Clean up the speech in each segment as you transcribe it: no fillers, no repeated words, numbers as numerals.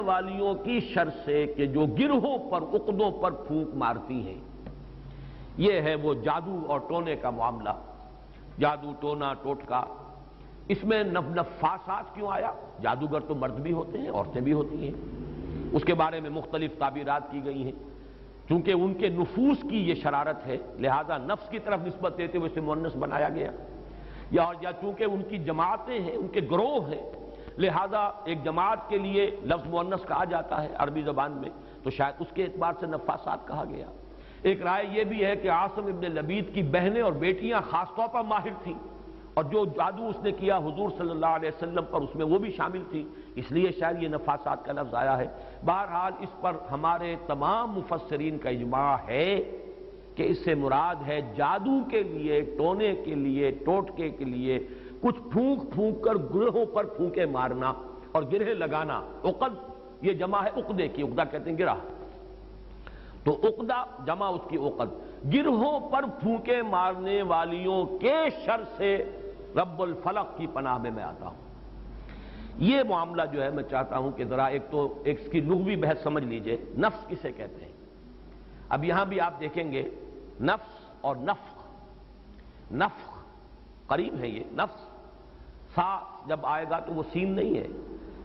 والیوں کی شر سے کہ جو گروہوں پر عقدوں پر پھونک مارتی ہیں، یہ ہے وہ جادو اور ٹونے کا معاملہ۔ جادو ٹونا ٹوٹکا، اس میں نفاسات کیوں آیا؟ جادوگر تو مرد بھی ہوتے ہیں، عورتیں بھی ہوتی ہیں، اس کے بارے میں مختلف تعبیرات کی گئی ہیں۔ چونکہ ان کے نفوس کی یہ شرارت ہے، لہذا نفس کی طرف نسبت دیتے ہوئے اسے مؤنث بنایا گیا، یا چونکہ ان کی جماعتیں ہیں، ان کے گروہ ہیں، لہذا ایک جماعت کے لیے لفظ مؤنث کہا جاتا ہے عربی زبان میں، تو شاید اس کے اعتبار سے نفاسات کہا گیا۔ ایک رائے یہ بھی ہے کہ عاصم ابن لبید کی بہنیں اور بیٹیاں خاص طور پر ماہر تھیں، اور جو جادو اس نے کیا حضور صلی اللہ علیہ وسلم پر، اس میں وہ بھی شامل تھی، اس لیے شاید یہ نفاسات کا لفظ آیا ہے۔ بہرحال اس پر ہمارے تمام مفسرین کا اجماع ہے کہ اس سے مراد ہے جادو کے لیے، ٹونے کے لیے، ٹوٹکے کے لیے کچھ پھونک پھونک کر گروہوں پر پھونکے مارنا اور گرہ لگانا۔ عقد یہ جمع ہے عقدے کی، عقدہ کہتے ہیں گرہ، تو عقدہ جمع اس کی عقد، گروہوں پر پھونکے مارنے والیوں کے شر سے رب الفلق کی پناہ میں آتا ہوں۔ یہ معاملہ جو ہے میں چاہتا ہوں کہ ذرا ایک اس کی لغوی بحث سمجھ لیجئے، نفس کسے کہتے ہیں۔ اب یہاں بھی آپ دیکھیں گے نفس اور نفخ، نفخ قریب ہے، یہ نفس سا جب آئے گا تو وہ سین نہیں ہے،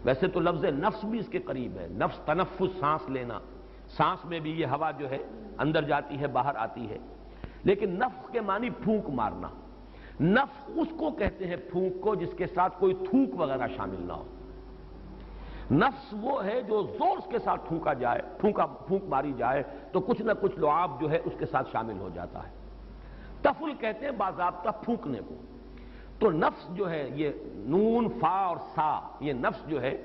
ویسے تو لفظ نفس بھی اس کے قریب ہے۔ نفس تنفس، سانس لینا، سانس میں بھی یہ ہوا جو ہے اندر جاتی ہے باہر آتی ہے، لیکن نفخ کے معنی پھونک مارنا۔ نفخ اس کو کہتے ہیں پھونک کو جس کے ساتھ کوئی تھوک وغیرہ شامل نہ ہو۔ نفس وہ ہے جو زور کے ساتھ پھونکا جائے، پھونک ماری جائے تو کچھ نہ کچھ لعاب جو ہے اس کے ساتھ شامل ہو جاتا ہے۔ تفل کہتے ہیں باضابطہ پھونکنے کو۔ تو نفس جو ہے یہ نون فا اور سا، یہ نفس جو ہے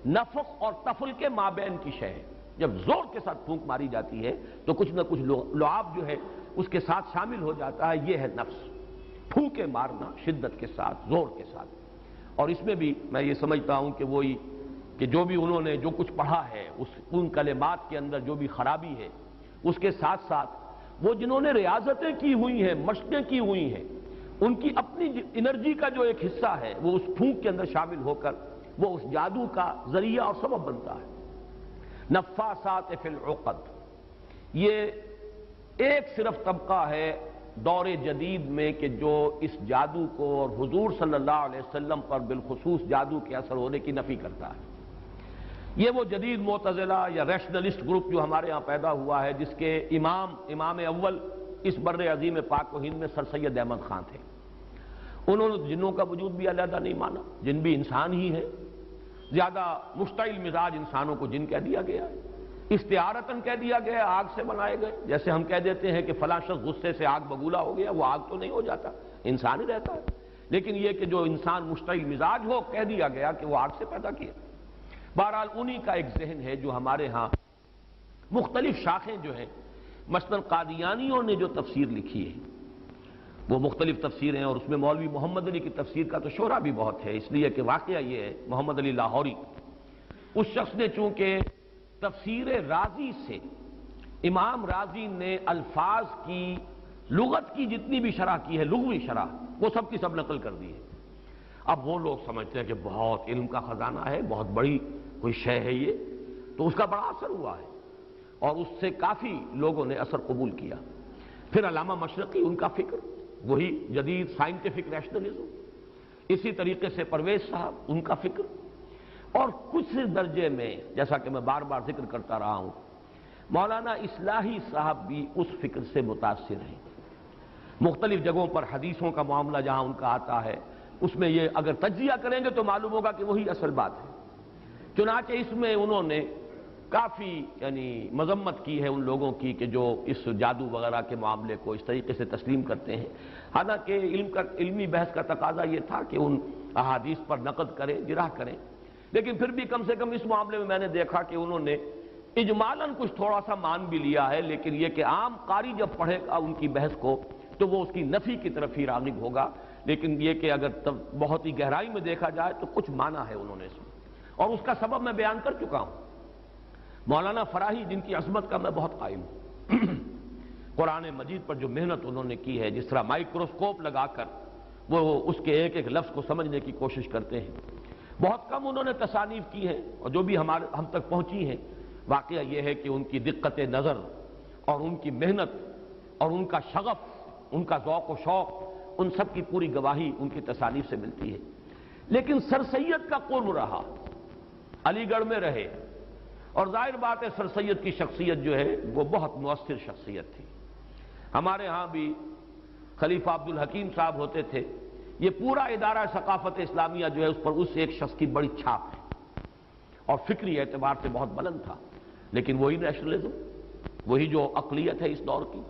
نفخ اور تفل کے مابین کی شے ہے۔ جب زور کے ساتھ پھونک ماری جاتی ہے تو کچھ نہ کچھ لعاب جو ہے اس کے ساتھ شامل ہو جاتا ہے، یہ ہے نفس، پھونکے مارنا شدت کے ساتھ، زور کے ساتھ۔ اور اس میں بھی میں یہ سمجھتا ہوں کہ وہی کہ جو بھی انہوں نے جو کچھ پڑھا ہے ان کلمات کے اندر جو بھی خرابی ہے، اس کے ساتھ ساتھ وہ جنہوں نے ریاضتیں کی ہوئی ہیں، مشقیں کی ہوئی ہیں، ان کی اپنی انرجی کا جو ایک حصہ ہے وہ اس پھونک کے اندر شامل ہو کر وہ اس جادو کا ذریعہ اور سبب بنتا ہے۔ نفاسات فی العقد، یہ ایک صرف طبقہ ہے دور جدید میں کہ جو اس جادو کو اور حضور صلی اللہ علیہ وسلم پر بالخصوص جادو کے اثر ہونے کی نفی کرتا ہے۔ یہ وہ جدید معتزلہ یا ریشنلسٹ گروپ جو ہمارے ہاں پیدا ہوا ہے، جس کے امام اول اس بر عظیم پاک و ہند میں سر سید احمد خان تھے۔ انہوں نے جنوں کا وجود بھی علیحدہ نہیں مانا، جن بھی انسان ہی ہے، زیادہ مشتعل مزاج انسانوں کو جن کہہ دیا گیا ہے، استعارتاً کہہ دیا گیا، آگ سے بنائے گئے، جیسے ہم کہہ دیتے ہیں کہ فلاں شخص غصے سے آگ بگولا ہو گیا، وہ آگ تو نہیں ہو جاتا، انسان ہی رہتا ہے، لیکن یہ کہ جو انسان مشتعل مزاج ہو، کہہ دیا گیا کہ وہ آگ سے پیدا کیا۔ بہرحال انہی کا ایک ذہن ہے جو ہمارے ہاں مختلف شاخیں جو ہیں، مثلا قادیانیوں نے جو تفسیر لکھی ہے وہ مختلف تفسیریں ہیں، اور اس میں مولوی محمد علی کی تفسیر کا تو شہرہ بھی بہت ہے، اس لیے کہ واقعہ یہ ہے محمد علی لاہوری، اس شخص نے چونکہ تفسیر رازی سے، امام رازی نے الفاظ کی لغت کی جتنی بھی شرح کی ہے، لغوی شرح، وہ سب کی سب نقل کر دی ہے۔ اب وہ لوگ سمجھتے ہیں کہ بہت علم کا خزانہ ہے، بہت بڑی کوئی شے ہے یہ، تو اس کا بڑا اثر ہوا ہے اور اس سے کافی لوگوں نے اثر قبول کیا۔ پھر علامہ مشرقی، ان کا فکر وہی جدید سائنٹیفک ریشنلزم، اسی طریقے سے پرویز صاحب، ان کا فکر، اور کچھ درجے میں جیسا کہ میں بار بار ذکر کرتا رہا ہوں مولانا اصلاحی صاحب بھی اس فکر سے متاثر ہیں۔ مختلف جگہوں پر حدیثوں کا معاملہ جہاں ان کا آتا ہے، اس میں یہ اگر تجزیہ کریں گے تو معلوم ہوگا کہ وہی اصل بات ہے۔ چنانچہ اس میں انہوں نے کافی مذمت کی ہے ان لوگوں کی کہ جو اس جادو وغیرہ کے معاملے کو اس طریقے سے تسلیم کرتے ہیں، حالانکہ علمی بحث کا تقاضا یہ تھا کہ ان احادیث پر نقد کریں، جرح کریں، لیکن پھر بھی کم سے کم اس معاملے میں میں نے دیکھا کہ انہوں نے اجمالاً کچھ تھوڑا سا مان بھی لیا ہے، لیکن یہ کہ عام قاری جب پڑھے گا ان کی بحث کو تو وہ اس کی نفی کی طرف ہی راغب ہوگا، لیکن یہ کہ اگر بہت ہی گہرائی میں دیکھا جائے تو کچھ مانا ہے انہوں نے اس میں، اور اس کا سبب میں بیان کر چکا ہوں۔ مولانا فراہی، جن کی عظمت کا میں بہت قائل ہوں، قرآن مجید پر جو محنت انہوں نے کی ہے، جس طرح مائکروسکوپ لگا کر وہ اس کے ایک ایک لفظ کو سمجھنے کی کوشش کرتے ہیں، بہت کم انہوں نے تصانیف کی ہیں، اور جو بھی ہم تک پہنچی ہیں واقعہ یہ ہے کہ ان کی دقت نظر اور ان کی محنت اور ان کا شغف، ان کا ذوق و شوق، ان سب کی پوری گواہی ان کی تصانیف سے ملتی ہے۔ لیکن سر سید کا قرب رہا، علی گڑھ میں رہے، اور ظاہر بات ہے سر سید کی شخصیت جو ہے وہ بہت مؤثر شخصیت تھی۔ ہمارے ہاں بھی خلیفہ عبدالحکیم صاحب ہوتے تھے، یہ پورا ادارہ ثقافت اسلامیہ جو ہے اس پر اس ایک شخص کی بڑی چھاپ ہے، اور فکری اعتبار سے بہت بلند تھا۔ لیکن وہی نیشنلزم، وہی جو اقلیت ہے اس دور کی،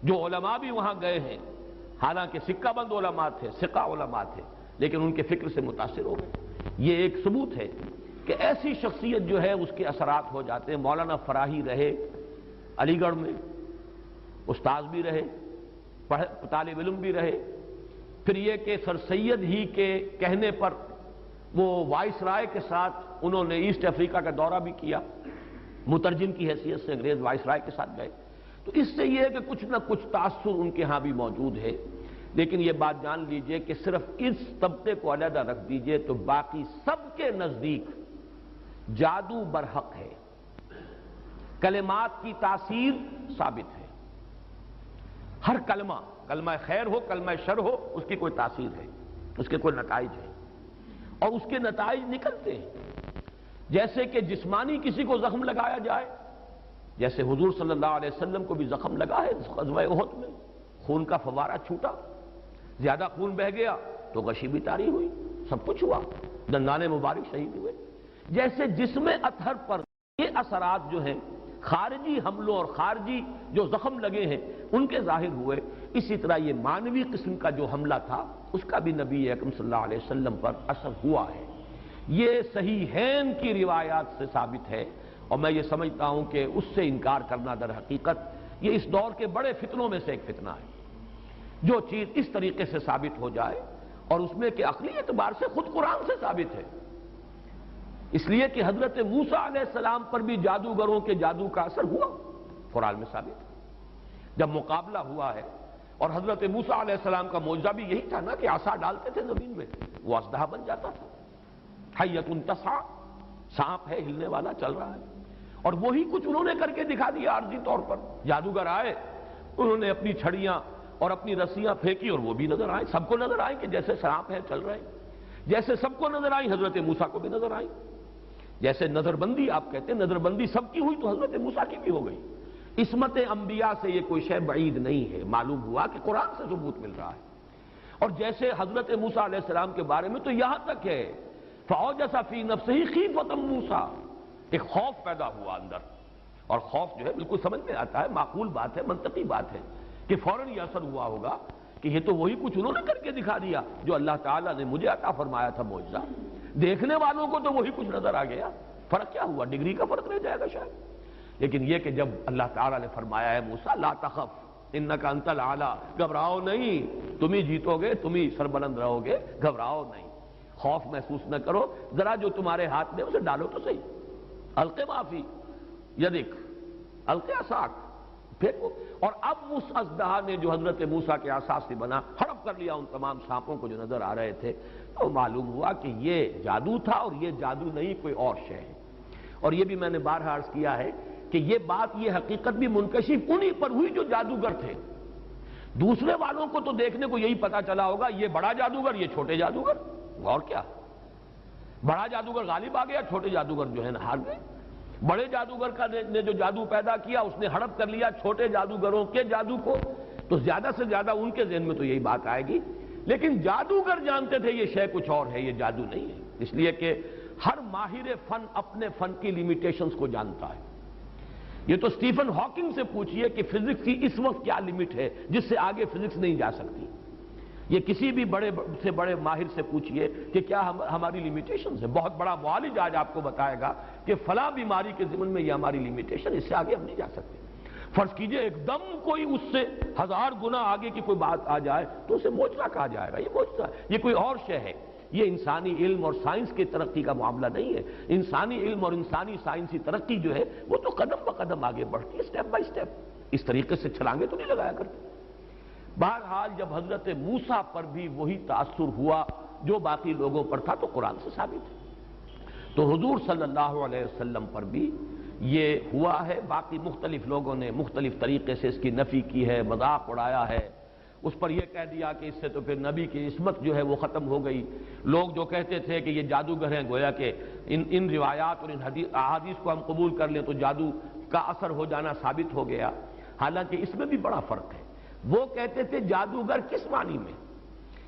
جو علماء بھی وہاں گئے ہیں، حالانکہ سکہ بند علماء تھے، ثقہ علماء تھے، لیکن ان کے فکر سے متاثر ہو گئے۔ یہ ایک ثبوت ہے کہ ایسی شخصیت جو ہے اس کے اثرات ہو جاتے ہیں۔ مولانا فراہی رہے علی گڑھ میں، استاذ بھی رہے، طالب علم بھی رہے، پھر یہ کہ سر سید ہی کے کہنے پر وہ وائس رائے کے ساتھ انہوں نے ایسٹ افریقہ کا دورہ بھی کیا، مترجم کی حیثیت سے انگریز وائس رائے کے ساتھ گئے۔ تو اس سے یہ ہے کہ کچھ نہ کچھ تاثر ان کے ہاں بھی موجود ہے۔ لیکن یہ بات جان لیجئے کہ صرف اس طبقے کو علیحدہ رکھ دیجئے تو باقی سب کے نزدیک جادو برحق ہے، کلمات کی تاثیر ثابت ہے۔ ہر کلمہ، کلمہ خیر ہو، کلمہ شر ہو، اس کی کوئی تاثیر ہے، اس کے کوئی نتائج ہے، اور اس کے نتائج نکلتے ہیں۔ جیسے کہ جسمانی کسی کو زخم لگایا جائے، جیسے حضور صلی اللہ علیہ وسلم کو بھی زخم لگا ہے غزوہ احد میں، خون کا فوارہ چھوٹا، زیادہ خون بہہ گیا تو غشی بھی طاری ہوئی، سب کچھ ہوا، دندان مبارک شہید ہوئے۔ جیسے جسم اطہر پر یہ اثرات جو ہیں خارجی حملوں اور خارجی جو زخم لگے ہیں ان کے ظاہر ہوئے، اسی طرح یہ مانوی قسم کا جو حملہ تھا اس کا بھی نبی اکرم صلی اللہ علیہ وسلم پر اثر ہوا ہے۔ یہ صحیحین کی روایات سے ثابت ہے، اور میں یہ سمجھتا ہوں کہ اس سے انکار کرنا در حقیقت یہ اس دور کے بڑے فتنوں میں سے ایک فتنہ ہے۔ جو چیز اس طریقے سے ثابت ہو جائے، اور اس میں کہ عقلی اعتبار سے خود قرآن سے ثابت ہے، اس لیے کہ حضرت موسیٰ علیہ السلام پر بھی جادوگروں کے جادو کا اثر ہوا، قرآن میں ثابت ہے۔ جب مقابلہ ہوا ہے، اور حضرت موسیٰ علیہ السلام کا معجزہ بھی یہی تھا نا کہ عصا ڈالتے تھے زمین میں، وہ اژدہا بن جاتا تھا، حیۃ تسعیٰ، سانپ ہے ہلنے والا چل رہا ہے، اور وہی کچھ انہوں نے کر کے دکھا دیا عارضی طور پر۔ جادوگر آئے، انہوں نے اپنی چھڑیاں اور اپنی رسیاں پھینکی، اور وہ بھی نظر آئے، سب کو نظر آئے کہ جیسے سانپ ہے چل رہے ہیں، جیسے سب کو نظر آئی حضرت موسیٰ کو بھی نظر آئی۔ جیسے نظر بندی آپ کہتے ہیں، نظر بندی سب کی ہوئی تو حضرت موسیٰ کی بھی ہو گئی۔ عصمت انبیاء سے یہ کوئی شے بعید نہیں ہے، معلوم ہوا کہ قرآن سے ثبوت مل رہا ہے۔ اور جیسے حضرت موسیٰ علیہ السلام کے بارے میں تو یہاں تک ہے فَأَوْجَسَ فِي نَفْسِهِ خِیفَةً موسیٰ، ایک خوف پیدا ہوا اندر، اور خوف جو ہے بالکل سمجھ میں آتا ہے، معقول بات ہے، منطقی بات ہے کہ فوراً یہ اثر ہوا ہوگا کہ یہ تو وہی کچھ انہوں نے کر کے دکھا دیا جو اللہ تعالیٰ نے مجھے عطا فرمایا تھا معجزہ۔ دیکھنے والوں کو تو وہی کچھ نظر آ گیا، فرق کیا ہوا؟ ڈگری کا فرق رہ جائے گا شاید۔ لیکن یہ کہ جب اللہ تعالیٰ نے فرمایا ہے موسیٰ لا تخف انک انت الاعلیٰ، گھبراؤ نہیں، تم ہی جیتو گے، تم ہی سربلند رہو گے، گھبراؤ نہیں، خوف محسوس نہ کرو، ذرا جو تمہارے ہاتھ میں اسے ڈالو تو صحیح، الق ما فی یدک، الق عصاک، پھینکو۔ اور اب اس اژدہا نے جو حضرت موسیٰ کے عصا سے بنا ہڑپ کر لیا ان تمام سانپوں کو جو نظر آ رہے تھے، تو معلوم ہوا کہ یہ جادو تھا، اور یہ جادو نہیں کوئی اور شے ہے۔ اور یہ بھی میں نے بارہا عرض کیا ہے کہ یہ بات، یہ حقیقت بھی منکشف انہی پر ہوئی جو جادوگر تھے۔ دوسرے والوں کو تو دیکھنے کو یہی پتا چلا ہوگا یہ بڑا جادوگر، یہ چھوٹے جادوگر، اور کیا، بڑا جادوگر غالب آ گیا، چھوٹے جادوگر جو ہے نا ہار گئے۔ بڑے جادوگر کا نے جو جادو پیدا کیا اس نے ہڑپ کر لیا چھوٹے جادوگروں کے جادو کو، تو زیادہ سے زیادہ ان کے ذہن میں تو یہی بات آئے گی۔ لیکن جادوگر جانتے تھے یہ شے کچھ اور ہے، یہ جادو نہیں ہے، اس لیے کہ ہر ماہر فن اپنے فن کی لیمیٹیشنز کو جانتا ہے۔ یہ تو سٹیفن ہاکنگ سے پوچھئے کہ فزکس کی اس وقت کیا لمٹ ہے جس سے آگے فزکس نہیں جا سکتی، یہ کسی بھی بڑے سے بڑے ماہر سے پوچھئے کہ کیا ہماری لیمیٹیشنز ہے۔ بہت بڑا معالج آج آپ کو بتائے گا کہ فلاں بیماری کے ضمن میں یہ ہماری لیمیٹیشن، اس سے آگے ہم نہیں جا سکتے۔ فرض کیجئے ایک دم کوئی اس سے 1000 گنا آگے کی کوئی بات آ جائے تو اسے معجزہ کہا جائے گا، یہ معجزہ، یہ کوئی اور شے ہے۔ یہ انسانی علم اور سائنس کی ترقی کا معاملہ نہیں ہے۔ انسانی علم اور انسانی سائنسی ترقی جو ہے وہ تو قدم بہ قدم آگے بڑھتی ہے، سٹیپ بائی سٹیپ، اس طریقے سے چھلانگیں تو نہیں لگایا کرتے۔ بہرحال جب حضرت موسیٰ پر بھی وہی تاثر ہوا جو باقی لوگوں پر تھا تو قرآن سے ثابت ہے۔ تو حضور صلی اللہ علیہ وسلم پر بھی یہ ہوا ہے. باقی مختلف لوگوں نے مختلف طریقے سے اس کی نفی کی ہے، مذاق اڑایا ہے، اس پر یہ کہہ دیا کہ اس سے تو پھر نبی کی عصمت جو ہے وہ ختم ہو گئی. لوگ جو کہتے تھے کہ یہ جادوگر ہیں، گویا کہ ان روایات اور ان احادیث کو ہم قبول کر لیں تو جادو کا اثر ہو جانا ثابت ہو گیا. حالانکہ اس میں بھی بڑا فرق ہے. وہ کہتے تھے جادوگر کس معنی میں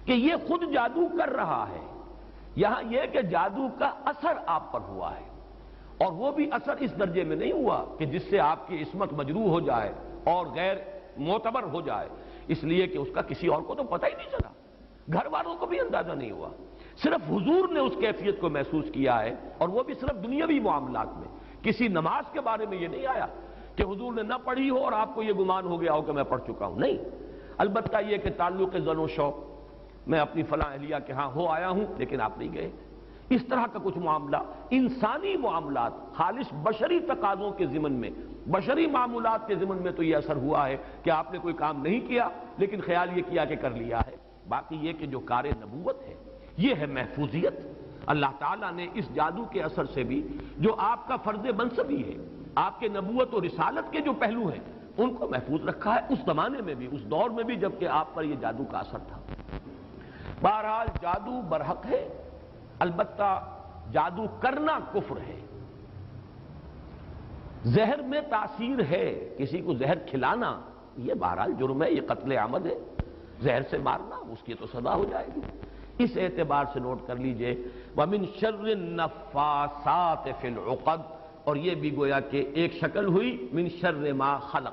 کہ یہ خود جادو کر رہا ہے، یہاں یہ کہ جادو کا اثر آپ پر ہوا ہے، اور وہ بھی اثر اس درجے میں نہیں ہوا کہ جس سے آپ کی عصمت مجروح ہو جائے اور غیر معتبر ہو جائے، اس لیے کہ اس کا کسی اور کو تو پتہ ہی نہیں چلا، گھر والوں کو بھی اندازہ نہیں ہوا، صرف حضور نے اس کیفیت کو محسوس کیا ہے، اور وہ بھی صرف دنیاوی معاملات میں. کسی نماز کے بارے میں یہ نہیں آیا کہ حضور نے نہ پڑھی ہو اور آپ کو یہ گمان ہو گیا ہو کہ میں پڑھ چکا ہوں، نہیں. البتہ یہ کہ تعلق زن و شوق، میں اپنی فلاں اہلیہ کے ہاں ہو آیا ہوں لیکن آپ نہیں گئے، اس طرح کا کچھ معاملہ انسانی معاملات خالص بشری تقاضوں کے ضمن میں، بشری معمولات کے ضمن میں تو یہ اثر ہوا ہے کہ آپ نے کوئی کام نہیں کیا لیکن خیال یہ کیا کہ کر لیا ہے. باقی یہ کہ جو کار نبوت ہے یہ ہے محفوظیت. اللہ تعالیٰ نے اس جادو کے اثر سے بھی جو آپ کا فرض منصبی ہے، آپ کے نبوت و رسالت کے جو پہلو ہیں ان کو محفوظ رکھا ہے، اس زمانے میں بھی، اس دور میں بھی جبکہ آپ پر یہ جادو کا اثر تھا. بہرحال جادو برحق ہے، البتہ جادو کرنا کفر ہے. زہر میں تاثیر ہے، کسی کو زہر کھلانا یہ بہرحال جرم ہے، یہ قتل عمد ہے. زہر سے مارنا اس کی تو سزا ہو جائے گی. اس اعتبار سے نوٹ کر لیجئے وَمِن شَرِّ النَّفَّاثَاتِ فِي الْعُقَدِ، اور یہ بھی گویا کہ ایک شکل ہوئی من شر ما خلق.